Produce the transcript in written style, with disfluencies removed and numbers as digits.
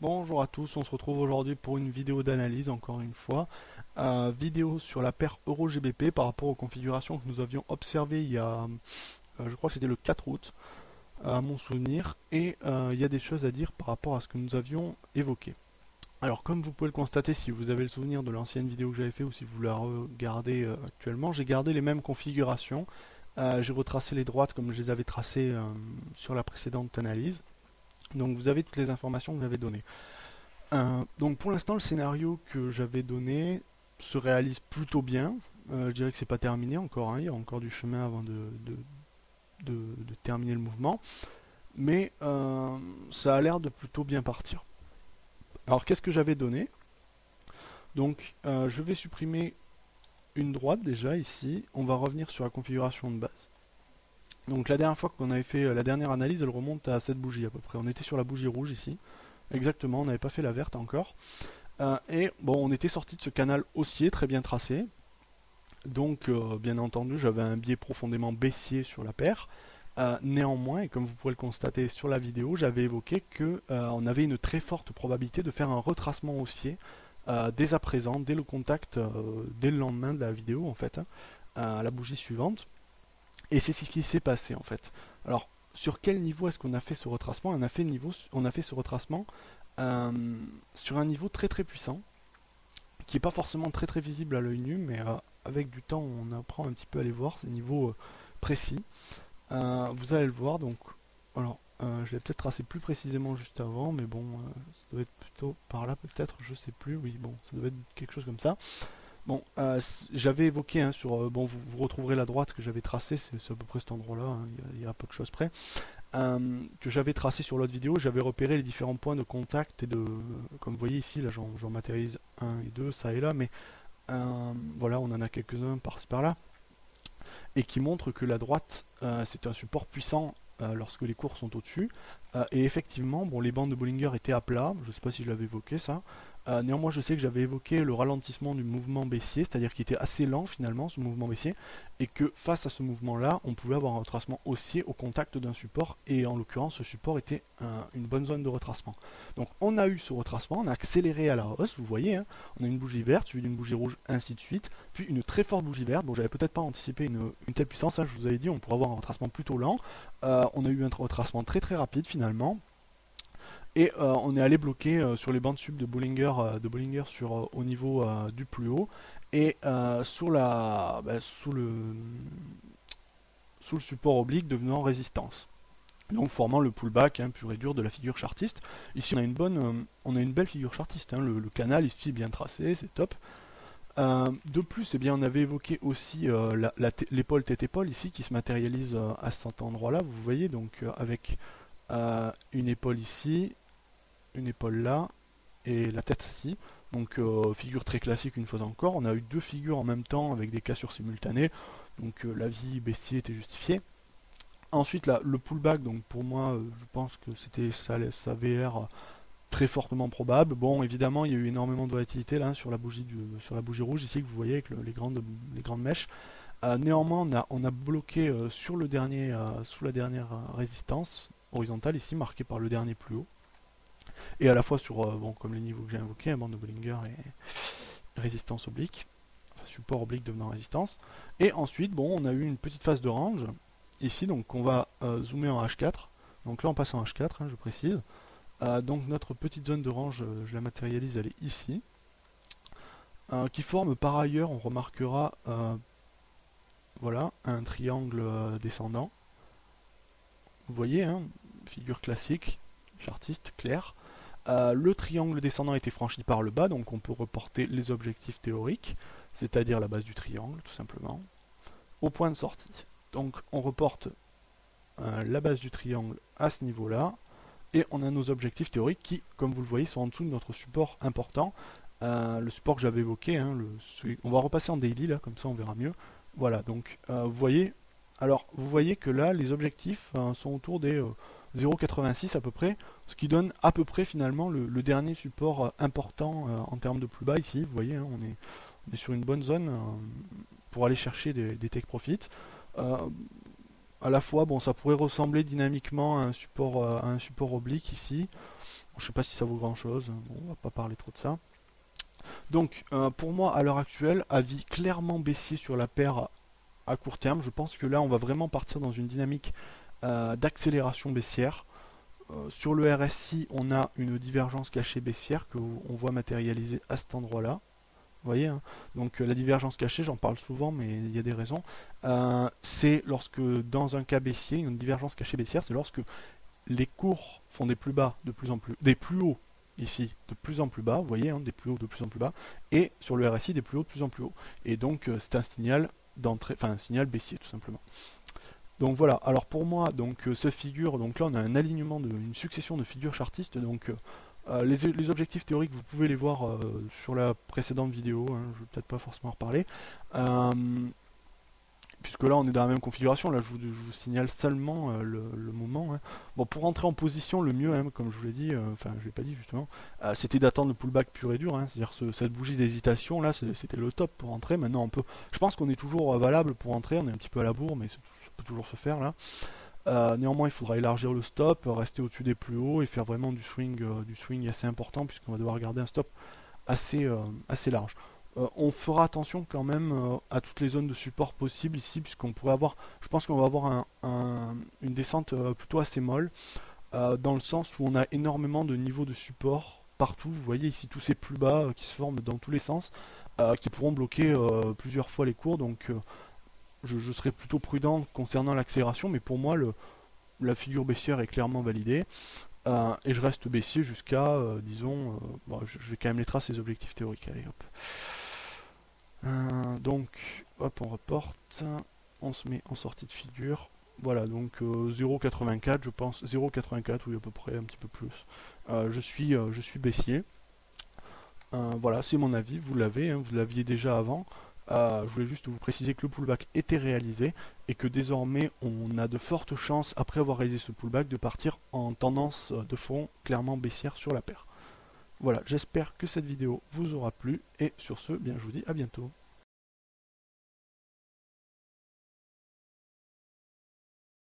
Bonjour à tous, on se retrouve aujourd'hui pour une vidéo d'analyse, encore une fois. Vidéo sur la paire Euro-GBP par rapport aux configurations que nous avions observées il y a, je crois que c'était le 4 août, à mon souvenir, et il y a des choses à dire par rapport à ce que nous avions évoqué. Alors comme vous pouvez le constater si vous avez le souvenir de l'ancienne vidéo que j'avais fait ou si vous la regardez actuellement, j'ai gardé les mêmes configurations. J'ai retracé les droites comme je les avais tracées sur la précédente analyse. Donc vous avez toutes les informations que j'avais données. Donc pour l'instant, le scénario que j'avais donné se réalise plutôt bien. Je dirais que c'est pas terminé encore, hein, il y a encore du chemin avant de terminer le mouvement. Mais ça a l'air de plutôt bien partir. Alors qu'est-ce que j'avais donné? Donc je vais supprimer une droite déjà ici. On va revenir sur la configuration de base. Donc la dernière fois qu'on avait fait la dernière analyse, elle remonte à cette bougie à peu près. On était sur la bougie rouge ici. Exactement, on n'avait pas fait la verte encore. Et bon, on était sorti de ce canal haussier très bien tracé. Donc, bien entendu, j'avais un biais profondément baissier sur la paire. Néanmoins, et comme vous pouvez le constater sur la vidéo, j'avais évoqué que on avait une très forte probabilité de faire un retracement haussier dès à présent, dès le contact, dès le lendemain de la vidéo en fait, hein, à la bougie suivante. Et c'est ce qui s'est passé en fait. Alors, sur quel niveau est-ce qu'on a fait ce retracement? On a fait ce retracement sur un niveau très très puissant, qui n'est pas forcément très très visible à l'œil nu, mais avec du temps on apprend un petit peu à les voir, ces niveaux précis. Vous allez le voir, donc alors je l'ai peut-être tracé plus précisément juste avant, mais bon, ça doit être plutôt par là peut-être, je sais plus, oui bon, ça doit être quelque chose comme ça. Bon, j'avais évoqué sur, bon vous retrouverez la droite que j'avais tracée, c'est à peu près cet endroit-là, hein, il y a peu de choses près. Que j'avais tracé sur l'autre vidéo, j'avais repéré les différents points de contact et de, comme vous voyez ici, là j'en matérialise un et deux, ça et là, mais voilà, on en a quelques-uns par-ci par-là, et qui montrent que la droite, c'est un support puissant lorsque les cours sont au-dessus, et effectivement, bon, les bandes de Bollinger étaient à plat, je ne sais pas si je l'avais évoqué ça. Néanmoins, je sais que j'avais évoqué le ralentissement du mouvement baissier, c'est-à-dire qu'il était assez lent finalement, ce mouvement baissier, et que face à ce mouvement-là, on pouvait avoir un retracement haussier au contact d'un support, et en l'occurrence, ce support était une bonne zone de retracement. Donc on a eu ce retracement, on a accéléré à la hausse, vous voyez, hein, on a une bougie verte, suivie d'une bougie rouge, ainsi de suite, puis une très forte bougie verte. Bon, j'avais peut-être pas anticipé une telle puissance, hein, je vous avais dit, on pourrait avoir un retracement plutôt lent. On a eu un retracement très très rapide finalement. Et on est allé bloquer sur les bandes sub de Bollinger sur, au niveau du plus haut. Et sous le support oblique devenant résistance. Donc formant le pullback pur et dur de la figure chartiste. Ici on a une belle figure chartiste, hein, le canal ici est bien tracé, c'est top. De plus, eh bien, on avait évoqué aussi l'épaule tête-épaule ici qui se matérialise à cet endroit-là, vous voyez, donc avec une épaule ici, une épaule là, et la tête ici. Donc figure très classique une fois encore. On a eu deux figures en même temps avec des cassures simultanées, donc la vie baissier était justifiée. Ensuite, là, le pullback, donc pour moi, je pense que c'était ça VR très fortement probable. Bon, évidemment, il y a eu énormément de volatilité là sur la bougie rouge ici que vous voyez avec les grandes mèches. Néanmoins, on a bloqué sous la dernière résistance horizontale ici, marquée par le dernier plus haut. Et à la fois sur, bon, comme les niveaux que j'ai invoqués, bande de Bollinger et résistance oblique, enfin, support oblique devenant résistance. Et ensuite, bon, on a eu une petite phase de range ici, donc on va zoomer en H4. Donc là, on passe en H4, hein, je précise. Donc notre petite zone de range, je la matérialise, elle est ici, qui forme par ailleurs, on remarquera, voilà, un triangle descendant. Vous voyez, hein, figure classique, chartiste, clair. Le triangle descendant a été franchi par le bas, donc on peut reporter les objectifs théoriques, c'est-à-dire la base du triangle, tout simplement, au point de sortie. Donc on reporte la base du triangle à ce niveau-là, et on a nos objectifs théoriques qui, comme vous le voyez, sont en dessous de notre support important. Le support que j'avais évoqué, hein, on va repasser en daily là, comme ça on verra mieux. Voilà, donc vous voyez, alors vous voyez que là les objectifs sont autour des 0,86 à peu près, ce qui donne à peu près finalement le dernier support important en termes de plus bas ici. Vous voyez, hein, on est sur une bonne zone pour aller chercher des take profits. Euh, à la fois, bon, ça pourrait ressembler dynamiquement à un support oblique ici. Je sais pas si ça vaut grand chose, bon, on va pas parler trop de ça. Donc, pour moi, à l'heure actuelle, avis clairement baissier sur la paire à court terme. Je pense que là, on va vraiment partir dans une dynamique d'accélération baissière. Sur le RSI, on a une divergence cachée baissière que on voit matérialiser à cet endroit-là. Vous voyez, hein. Donc la divergence cachée, j'en parle souvent, mais il y a des raisons. C'est lorsque, dans un cas baissier, une divergence cachée baissière, c'est lorsque les cours font des plus bas de plus en plus, des plus hauts ici de plus en plus bas, vous voyez, hein, des plus hauts de plus en plus bas, et sur le RSI des plus hauts de plus en plus hauts. Et donc c'est un signal d'entrée, enfin un signal baissier tout simplement. Donc voilà, alors pour moi, donc ce figure, donc là on a un alignement, une succession de figures chartistes, donc les objectifs théoriques, vous pouvez les voir sur la précédente vidéo, hein, je ne vais peut-être pas forcément en reparler. Puisque là on est dans la même configuration, là je vous signale seulement le moment. Hein. Bon, pour rentrer en position, le mieux, hein, comme je vous l'ai dit, enfin je l'ai pas dit justement, c'était d'attendre le pullback pur et dur, hein, c'est-à-dire cette bougie d'hésitation là, c'était le top pour rentrer. Maintenant on peut, je pense qu'on est toujours valable pour rentrer, on est un petit peu à la bourre, mais ça peut toujours se faire là. Néanmoins il faudra élargir le stop, rester au-dessus des plus hauts et faire vraiment du swing assez important, puisqu'on va devoir garder un stop assez large. On fera attention quand même à toutes les zones de support possibles ici, puisqu'on pourrait avoir, je pense qu'on va avoir une descente plutôt assez molle, dans le sens où on a énormément de niveaux de support partout. Vous voyez ici tous ces plus bas qui se forment dans tous les sens, qui pourront bloquer plusieurs fois les cours, donc je serai plutôt prudent concernant l'accélération, mais pour moi la figure baissière est clairement validée. Et je reste baissier jusqu'à, disons, bon, je vais quand même les tracer les objectifs théoriques. Allez, hop. Donc, hop, on reporte. On se met en sortie de figure. Voilà, donc 0,84, je pense. 0,84, oui, à peu près, un petit peu plus. Je suis baissier. Voilà, c'est mon avis. Vous l'avez, hein, vous l'aviez déjà avant. Je voulais juste vous préciser que le pullback était réalisé et que désormais on a de fortes chances, après avoir réalisé ce pullback, de partir en tendance de fond clairement baissière sur la paire. Voilà, j'espère que cette vidéo vous aura plu et sur ce, bien, je vous dis à bientôt.